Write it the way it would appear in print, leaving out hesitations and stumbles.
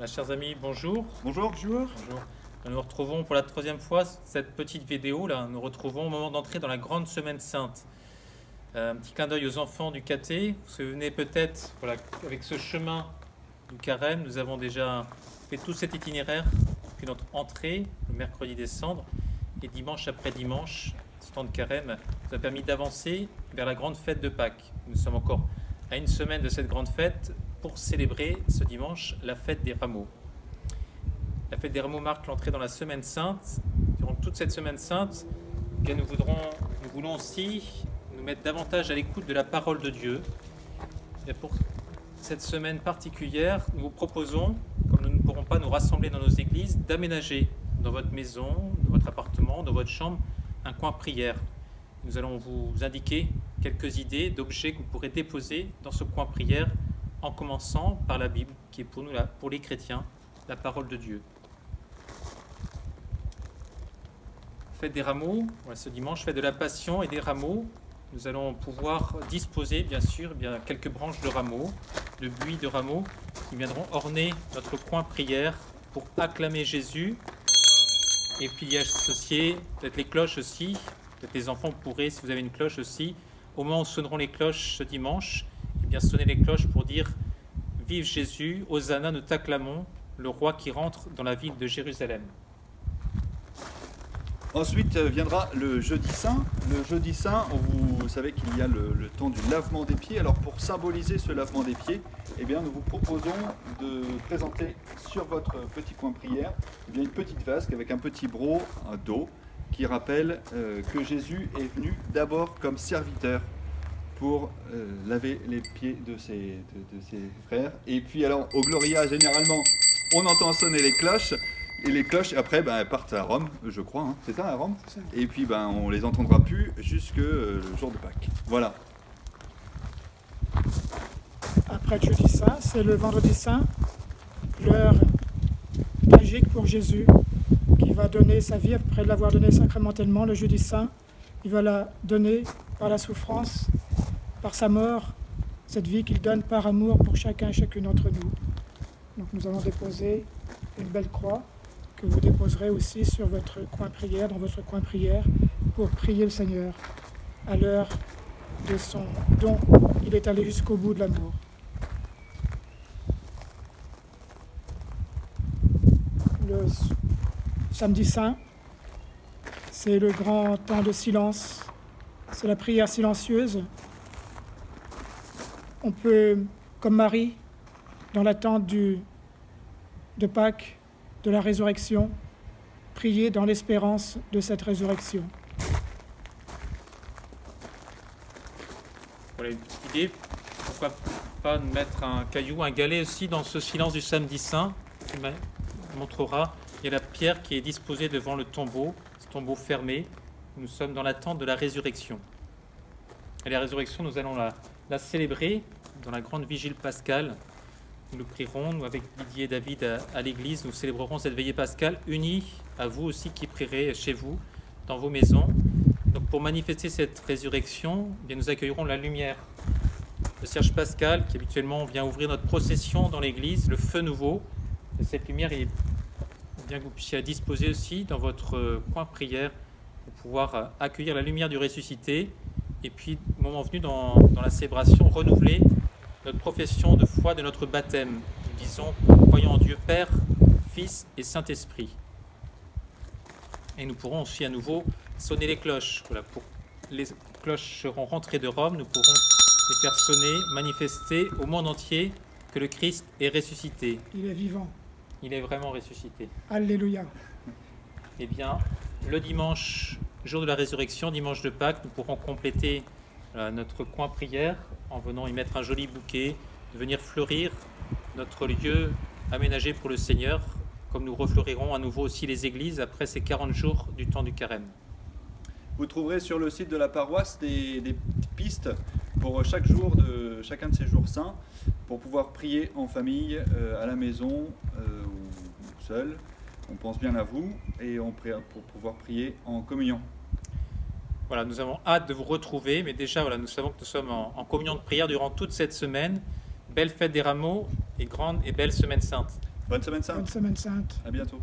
Chers amis, bonjour. Bonjour. Bonjour. Nous nous retrouvons pour la troisième fois cette petite vidéo là. Nous retrouvons au moment d'entrer dans la grande semaine sainte. Un petit clin d'œil aux enfants du caté. Vous vous souvenez peut-être, voilà, avec ce chemin du carême, nous avons déjà fait tout cet itinéraire depuis notre entrée le mercredi des cendres et dimanche après dimanche, ce temps de carême nous a permis d'avancer vers la grande fête de Pâques. Nous sommes encore à une semaine de cette grande fête pour célébrer ce dimanche la fête des rameaux. La fête des rameaux marque l'entrée dans la semaine sainte. Durant toute cette semaine sainte, eh nous voulons aussi nous mettre davantage à l'écoute de la parole de Dieu. Et pour cette semaine particulière, nous vous proposons, comme nous ne pourrons pas nous rassembler dans nos églises, d'aménager dans votre maison, dans votre appartement, dans votre chambre, un coin prière. Nous allons vous indiquer quelques idées d'objets que vous pourrez déposer dans ce coin prière, en commençant par la Bible, qui est pour nous, pour les chrétiens, la parole de Dieu. Fête des rameaux, ce dimanche, fête de la Passion et des rameaux. Nous allons pouvoir disposer, bien sûr, quelques branches de rameaux, de buis de rameaux, qui viendront orner notre coin prière pour acclamer Jésus. Et puis y associer peut-être les cloches aussi. Peut-être les enfants pourraient, si vous avez une cloche aussi, au moment où sonneront les cloches ce dimanche, sonner les cloches pour dire « Vive Jésus, Hosanna, nous t'acclamons, le roi qui rentre dans la ville de Jérusalem ». Ensuite viendra le jeudi saint. Le jeudi saint, vous savez qu'il y a le temps du lavement des pieds. Alors pour symboliser ce lavement des pieds, nous vous proposons de présenter sur votre petit coin prière une petite vasque avec un petit broc d'eau qui rappelle que Jésus est venu d'abord comme serviteur pour laver les pieds de ses frères. Et puis alors, au Gloria, généralement, on entend sonner les cloches. Et les cloches, après, elles partent à Rome, je crois. Hein. C'est ça, à Rome ? C'est ça. Et puis, on les entendra plus jusque le jour de Pâques. Voilà. Après le jeudi saint, c'est le vendredi saint, l'heure tragique pour Jésus, qui va donner sa vie après l'avoir donnée sacramentellement le jeudi saint. Il va la donner par la souffrance, par sa mort, cette vie qu'il donne par amour pour chacun et chacune d'entre nous. Donc nous allons déposer une belle croix que vous déposerez aussi sur votre coin prière, dans votre coin prière, pour prier le Seigneur. À l'heure de son don, il est allé jusqu'au bout de l'amour. Le samedi saint, c'est le grand temps de silence, c'est la prière silencieuse. On peut, comme Marie, dans l'attente de Pâques, de la résurrection, prier dans l'espérance de cette résurrection. Voilà une petite idée. Pourquoi pas mettre un caillou, un galet aussi dans ce silence du samedi saint qui montrera. Il y a la pierre qui est disposée devant le tombeau, ce tombeau fermé. Nous sommes dans l'attente de la résurrection. Et la résurrection, nous allons la célébrer dans la grande vigile pascale. Nous prierons, nous avec Didier et David à l'église, nous célébrerons cette veillée pascale unie à vous aussi qui prierez chez vous, dans vos maisons. Donc pour manifester cette résurrection, nous accueillerons la lumière. Le cierge pascal qui habituellement vient ouvrir notre procession dans l'église, le feu nouveau. Et cette lumière, il est bien que vous puissiez la disposer aussi dans votre coin prière pour pouvoir accueillir la lumière du ressuscité. Et puis, moment venu, dans la célébration, renouveler notre profession de foi de notre baptême. Nous disons, croyons en Dieu Père, Fils et Saint-Esprit. Et nous pourrons aussi à nouveau sonner les cloches. Voilà, les cloches seront rentrées de Rome, nous pourrons les faire sonner, manifester au monde entier que le Christ est ressuscité. Il est vivant. Il est vraiment ressuscité. Alléluia. Eh bien, le dimanche, jour de la résurrection, dimanche de Pâques, nous pourrons compléter notre coin prière en venant y mettre un joli bouquet, de venir fleurir notre lieu aménagé pour le Seigneur, comme nous refleurirons à nouveau aussi les églises après ces 40 jours du temps du carême. Vous trouverez sur le site de la paroisse des pistes pour chaque jour de chacun de ces jours saints, pour pouvoir prier en famille, à la maison ou seul. On pense bien à vous et pour pouvoir prier en communion. Voilà, nous avons hâte de vous retrouver, mais déjà, nous savons que nous sommes en communion de prière durant toute cette semaine. Belle fête des rameaux et grande et belle semaine sainte. Bonne semaine sainte. Bonne semaine sainte. À bientôt.